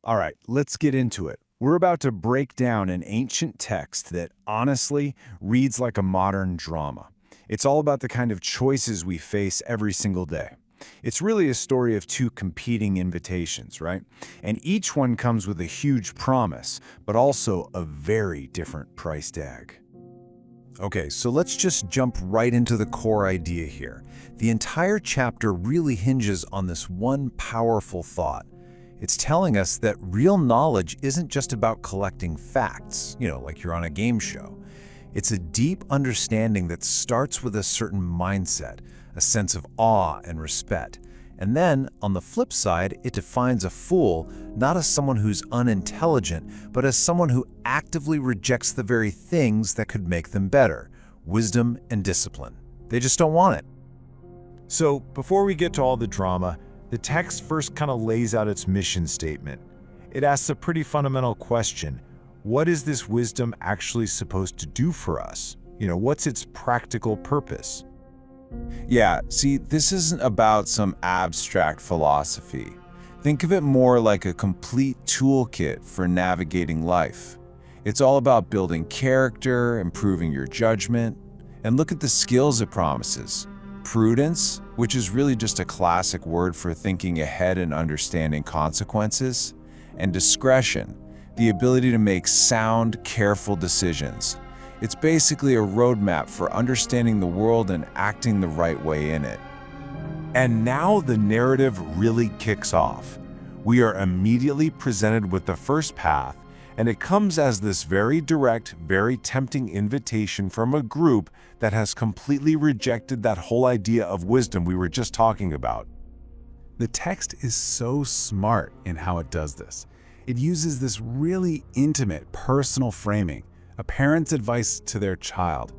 All right, let's get into it. We're about to break down an ancient text that, honestly, reads like a modern drama. It's all about the kind of choices we face every single day. It's really a story of two competing invitations, right? And each one comes with a huge promise, but also a very different price tag. Okay, so let's just jump right into the core idea here. The entire chapter really hinges on this one powerful thought. It's telling us that real knowledge isn't just about collecting facts, like you're on a game show. It's a deep understanding that starts with a certain mindset, a sense of awe and respect. And then, on the flip side, it defines a fool not as someone who's unintelligent, but as someone who actively rejects the very things that could make them better: wisdom and discipline. They just don't want it. So, before we get to all the drama, the text first kind of lays out its mission statement. It asks a pretty fundamental question. What is this wisdom actually supposed to do for us? What's its practical purpose? Yeah, see, this isn't about some abstract philosophy. Think of it more like a complete toolkit for navigating life. It's all about building character, improving your judgment, and look at the skills it promises. Prudence, which is really just a classic word for thinking ahead and understanding consequences, and discretion, the ability to make sound, careful decisions. It's basically a roadmap for understanding the world and acting the right way in it. And now the narrative really kicks off. We are immediately presented with the first path, and it comes as this very direct, very tempting invitation from a group that has completely rejected that whole idea of wisdom we were just talking about. The text is so smart in how it does this. It uses this really intimate, personal framing, a parent's advice to their child.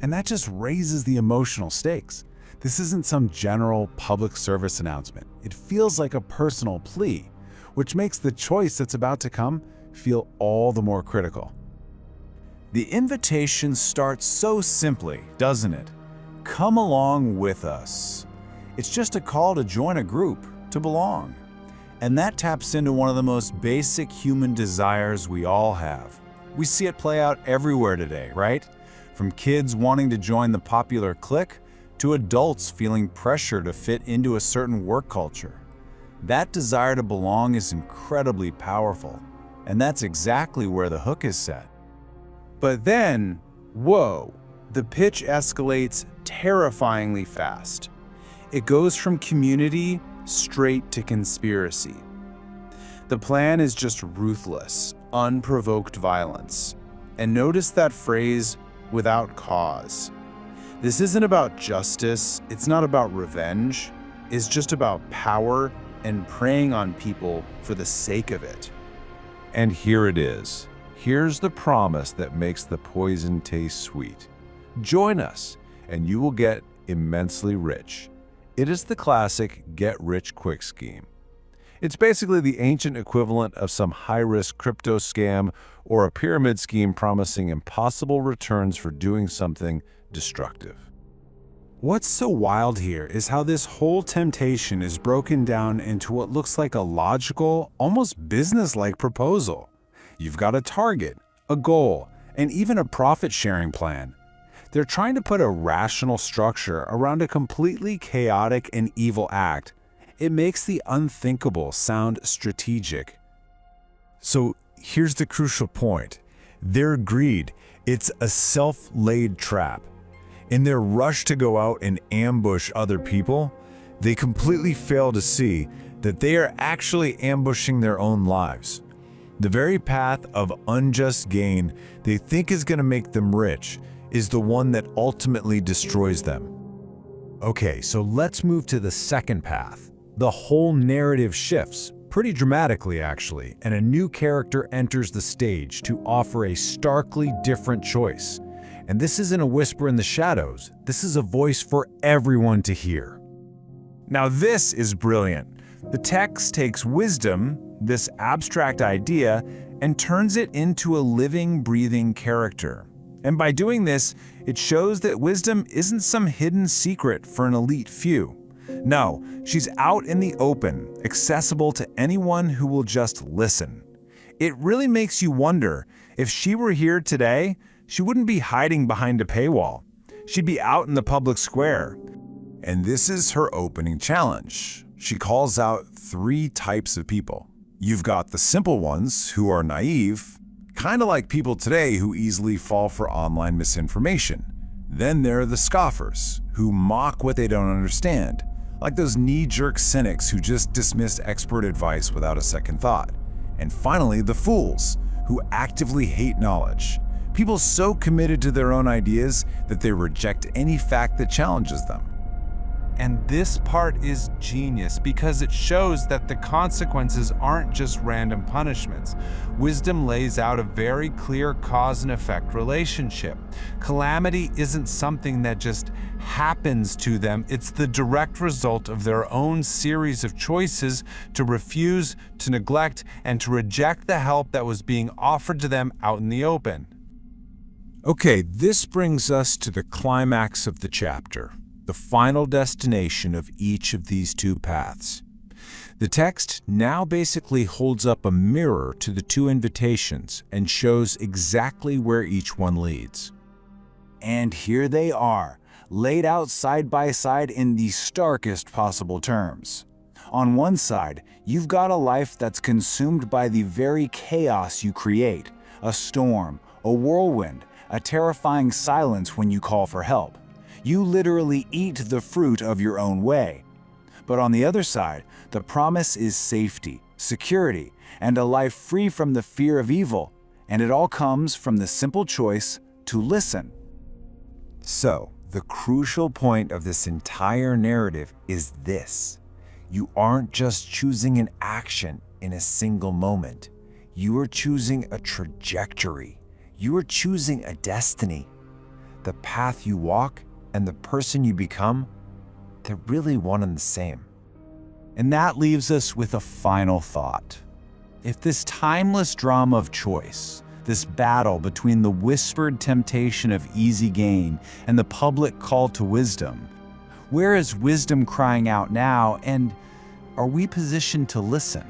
And that just raises the emotional stakes. This isn't some general public service announcement. It feels like a personal plea, which makes the choice that's about to come feel all the more critical. The invitation starts so simply, doesn't it? Come along with us. It's just a call to join a group, to belong. And that taps into one of the most basic human desires we all have. We see it play out everywhere today, right? From kids wanting to join the popular clique to adults feeling pressure to fit into a certain work culture. That desire to belong is incredibly powerful, and that's exactly where the hook is set. But then, whoa, the pitch escalates terrifyingly fast. It goes from community straight to conspiracy. The plan is just ruthless, unprovoked violence. And notice that phrase, without cause. This isn't about justice, it's not about revenge, it's just about power and preying on people for the sake of it. And here it is. Here's the promise that makes the poison taste sweet. Join us, and you will get immensely rich. It is the classic get-rich-quick scheme. It's basically the ancient equivalent of some high-risk crypto scam or a pyramid scheme promising impossible returns for doing something destructive. What's so wild here is how this whole temptation is broken down into what looks like a logical, almost business-like proposal. You've got a target, a goal, and even a profit-sharing plan. They're trying to put a rational structure around a completely chaotic and evil act. It makes the unthinkable sound strategic. So here's the crucial point. Their greed, it's a self-laid trap. In their rush to go out and ambush other people, they completely fail to see that they are actually ambushing their own lives. The very path of unjust gain they think is going to make them rich is the one that ultimately destroys them. Okay, so let's move to the second path. The whole narrative shifts, pretty dramatically actually, and a new character enters the stage to offer a starkly different choice. And this isn't a whisper in the shadows, this is a voice for everyone to hear. Now this is brilliant. The text takes wisdom, this abstract idea, and turns it into a living, breathing character. And by doing this, it shows that wisdom isn't some hidden secret for an elite few. No, she's out in the open, accessible to anyone who will just listen. It really makes you wonder, if she were here today, she wouldn't be hiding behind a paywall. She'd be out in the public square. And this is her opening challenge. She calls out 3 types of people. You've got the simple ones who are naive, kind of like people today who easily fall for online misinformation. Then there are the scoffers, who mock what they don't understand, like those knee-jerk cynics who just dismiss expert advice without a second thought. And finally, the fools, who actively hate knowledge. People so committed to their own ideas that they reject any fact that challenges them. And this part is genius because it shows that the consequences aren't just random punishments. Wisdom lays out a very clear cause and effect relationship. Calamity isn't something that just happens to them, it's the direct result of their own series of choices to refuse, to neglect, and to reject the help that was being offered to them out in the open. Okay, this brings us to the climax of the chapter, the final destination of each of these 2 paths. The text now basically holds up a mirror to the 2 invitations and shows exactly where each one leads. And here they are, laid out side by side in the starkest possible terms. On one side, you've got a life that's consumed by the very chaos you create, a storm, a whirlwind, a terrifying silence when you call for help. You literally eat the fruit of your own way. But on the other side, the promise is safety, security, and a life free from the fear of evil, and it all comes from the simple choice to listen. So, the crucial point of this entire narrative is this. You aren't just choosing an action in a single moment. You are choosing a trajectory. You are choosing a destiny. The path you walk and the person you become, they're really one and the same. And that leaves us with a final thought. If this timeless drama of choice, this battle between the whispered temptation of easy gain and the public call to wisdom, where is wisdom crying out now, and are we positioned to listen?